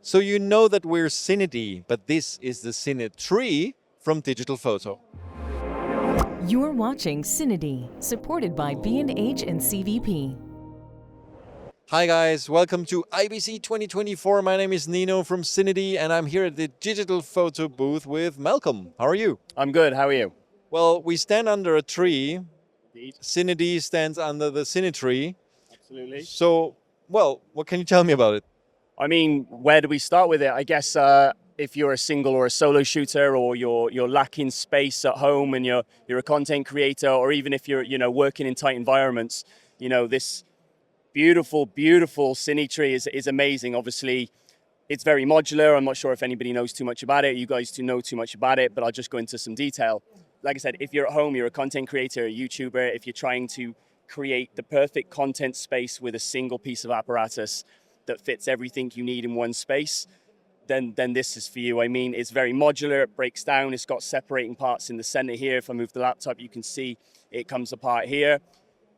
So you know that we're CineD, but this is the CineTree from DigitalFoto. You're watching CineD, supported by B&H and CVP. Hi guys, welcome to IBC 2024. My name is Nino from CineD and I'm here at the DigitalFoto booth with Malcolm. How are you? I'm good, how are you? Well, we stand under a tree. Indeed. CineD stands under the CineTree. Absolutely. So, well, what can you tell me about it? I mean, where do we start with it? I guess if you're a single or a solo shooter, or you're lacking space at home and you're a content creator, or even if you're working in tight environments, this beautiful CineTree is amazing. Obviously, it's very modular. I'm not sure if anybody knows too much about it. You guys do know too much about it, but I'll just go into some detail. Like I said, if you're at home, you're a content creator, a YouTuber, if you're trying to create the perfect content space with a single piece of apparatus that fits everything you need in one space, then this is for you. I mean, it's very modular, it breaks down, it's got separating parts in the center here. If I move the laptop, you can see it comes apart here.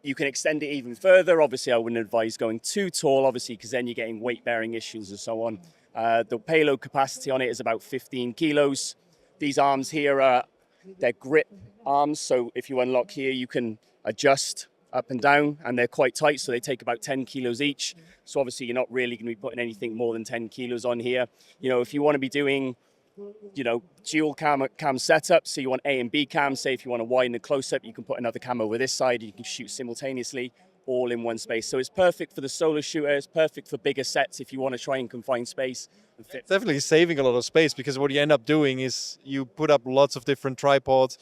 You can extend it even further. Obviously, I wouldn't advise going too tall, obviously, because then you're getting weight-bearing issues and so on. The payload capacity on it is about 15 kilos. These arms here they're grip arms, so if you unlock here, you can adjust up and down, and they're quite tight, so they take about 10 kilos each. So obviously you're not really going to be putting anything more than 10 kilos on here. If you want to be doing dual cam setup, so you want A and B cam, say if you want to widen the close-up, you can put another cam over this side, you can shoot simultaneously, all in one space. So it's perfect for the solo shooter, it's perfect for bigger sets if you want to try and confine space. It's definitely saving a lot of space, because what you end up doing is you put up lots of different tripods,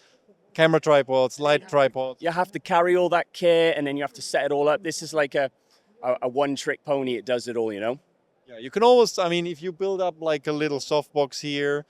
camera tripods, light tripods. You have to carry all that kit, and then you have to set it all up. This is like a one-trick pony. It does it all, Yeah, you can almost, I mean, if you build up like a little softbox here,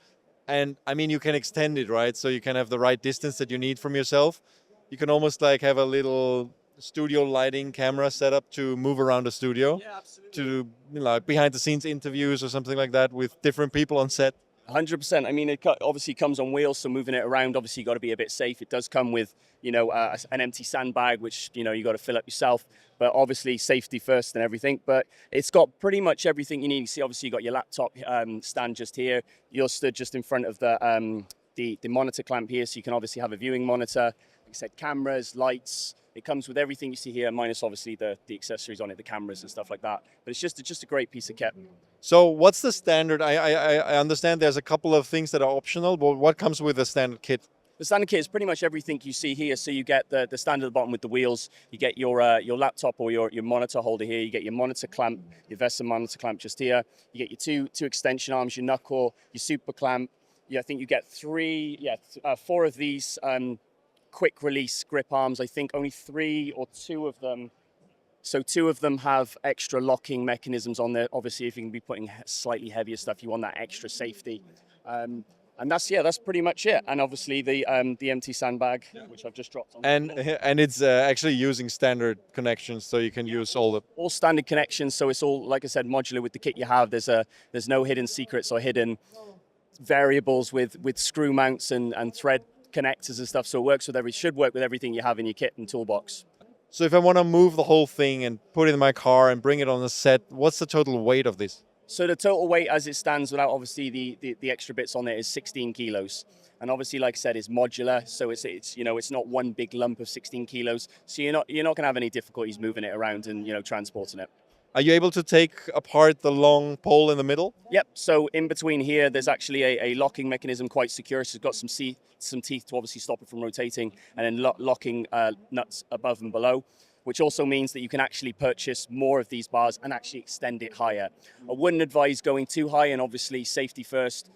and I mean, you can extend it, right? So you can have the right distance that you need from yourself. You can almost like have a little studio lighting camera set up to move around the studio. Yeah, absolutely. To like behind the scenes interviews or something like that with different people on set. 100%. I mean, it obviously comes on wheels, so moving it around, obviously you got to be a bit safe. It does come with, an empty sandbag, which, you got to fill up yourself. But obviously safety first and everything. But it's got pretty much everything you need. You see, obviously you got your laptop stand just here. You're stood just in front of the monitor clamp here, so you can obviously have a viewing monitor. Like I said, cameras, lights. It comes with everything you see here, minus obviously the accessories on it, the cameras and stuff like that. But it's just a great piece of kit. So what's the standard? I understand there's a couple of things that are optional, but what comes with the standard kit? The standard kit is pretty much everything you see here. So you get the stand at the bottom with the wheels. You get your laptop or your monitor holder here. You get your monitor clamp, your VESA monitor clamp just here. You get your two extension arms, your knuckle, your super clamp. I think you get four of these quick release grip arms. I think only 3 or 2 of them. So 2 of them have extra locking mechanisms on there. Obviously, if you can be putting slightly heavier stuff, you want that extra safety. And that's pretty much it. And obviously the empty sandbag, which I've just dropped on. And it's actually using standard connections, so you can use all standard connections. So it's all, like I said, modular with the kit you have. There's no hidden secrets or hidden variables with screw mounts and thread connectors and stuff. So it should work with everything you have in your kit and toolbox. So if I want to move the whole thing and put it in my car and bring it on the set, what's the total weight of this? So the total weight as it stands without obviously the extra bits on it is 16 kilos. And obviously, like I said, it's modular, so it's not one big lump of 16 kilos. So you're not going to have any difficulties moving it around and transporting it. Are you able to take apart the long pole in the middle? Yep. So in between here, there's actually a locking mechanism, quite secure. So it's got some teeth to obviously stop it from rotating, and then locking nuts above and below, which also means that you can actually purchase more of these bars and actually extend it higher. I wouldn't advise going too high, and obviously safety first,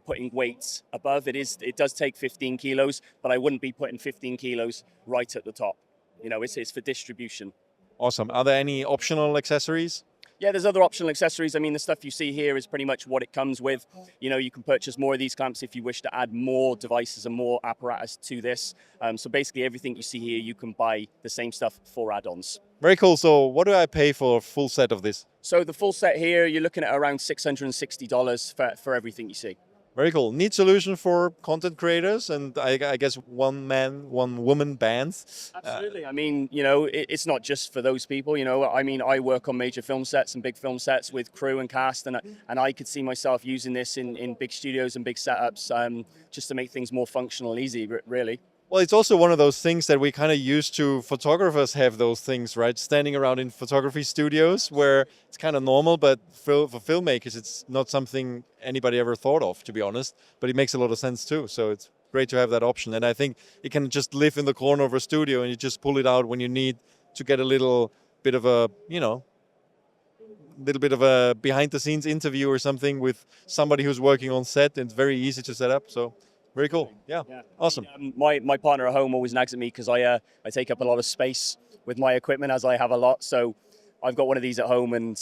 putting weights above. It does take 15 kilos, but I wouldn't be putting 15 kilos right at the top. It's for distribution. Awesome. Are there any optional accessories? Yeah, there's other optional accessories. I mean, the stuff you see here is pretty much what it comes with. You can purchase more of these clamps if you wish to add more devices and more apparatus to this. So basically everything you see here, you can buy the same stuff for add-ons. Very cool. So what do I pay for a full set of this? So the full set here, you're looking at around $660 for everything you see. Very cool. Neat solution for content creators and I guess one man, one woman bands. Absolutely. I mean, you know, it's not just for those people. You know, I mean, I work on major film sets and big film sets with crew and cast, and I could see myself using this in big studios and big setups, just to make things more functional and easy. Really. Well, it's also one of those things that we kind of used to, photographers have those things, right? Standing around in photography studios where it's kind of normal, but for filmmakers, it's not something anybody ever thought of, to be honest. But it makes a lot of sense too. So it's great to have that option. And I think it can just live in the corner of a studio and you just pull it out when you need to get a little bit of a, you know, little bit of a behind the scenes interview or something with somebody who's working on set. And it's very easy to set up. So very cool. Yeah. Awesome. My partner at home always nags at me because I take up a lot of space with my equipment, as I have a lot. So I've got one of these at home, and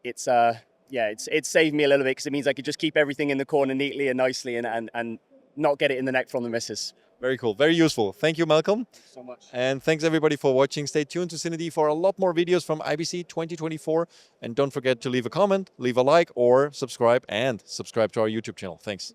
it's saved me a little bit because it means I could just keep everything in the corner neatly and nicely and not get it in the neck from the missus. Very cool. Very useful. Thank you, Malcolm. So much. And thanks everybody for watching. Stay tuned to CineD for a lot more videos from IBC 2024. And don't forget to leave a comment, leave a like, or subscribe to our YouTube channel. Thanks.